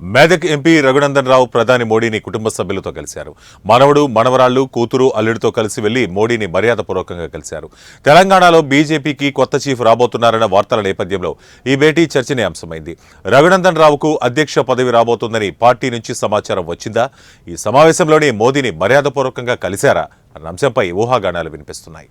Medak MP Raghunandan Rao ప్రధాని మోడీని కుటుంబ సభ్యులతో కలిశారు. మనవడు, మనవరాళ్లు, కూతురు, అల్లుడితో కలిసి వెళ్లి మోడీని మర్యాదపూర్వకంగా కలిశారు. తెలంగాణలో బీజేపీకి కొత్త చీఫ్ రాబోతున్నారన్న వార్తల నేపథ్యంలో ఈ భేటీ చర్చనీయాంశమైంది. రఘునందన్ రావుకు అధ్యక్ష పదవి రాబోతుందని పార్టీ నుంచి సమాచారం వచ్చిందా? ఈ సమావేశంలోనే మోదీని మర్యాదపూర్వకంగా కలిశారా అన్న అంశంపై ఊహాగానాలు వినిపిస్తున్నాయి.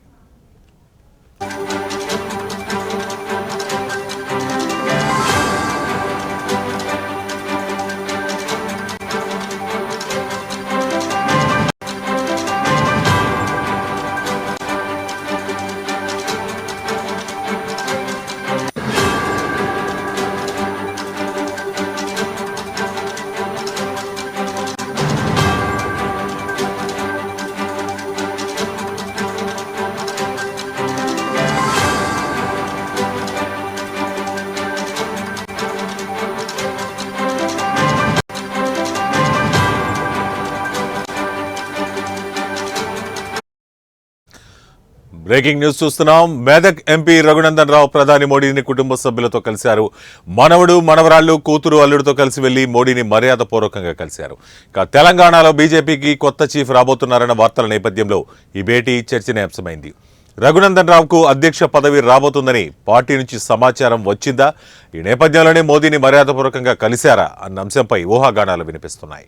బ్రేకింగ్ న్యూస్ చూస్తున్నాం. మెదక్ ఎంపీ రఘునందన్ రావు ప్రధాని మోడీని కుటుంబ సభ్యులతో కలిశారు. మనవడు, మనవరాళ్లు, కూతురు, అల్లుడితో కలిసి వెళ్లి మోడీని మర్యాదపూర్వకంగా కలిశారు. ఇక తెలంగాణలో బీజేపీకి కొత్త చీఫ్ రాబోతున్నారన్న వార్తల నేపథ్యంలో ఈ భేటీ చర్చనీయాంశమైంది. రఘునందన్ రావుకు అధ్యక్ష పదవి రాబోతుందని పార్టీ నుంచి సమాచారం వచ్చిందా? ఈ నేపథ్యంలోనే మోదీని మర్యాదపూర్వకంగా కలిశారా అన్న అంశంపై ఊహాగానాలు వినిపిస్తున్నాయి.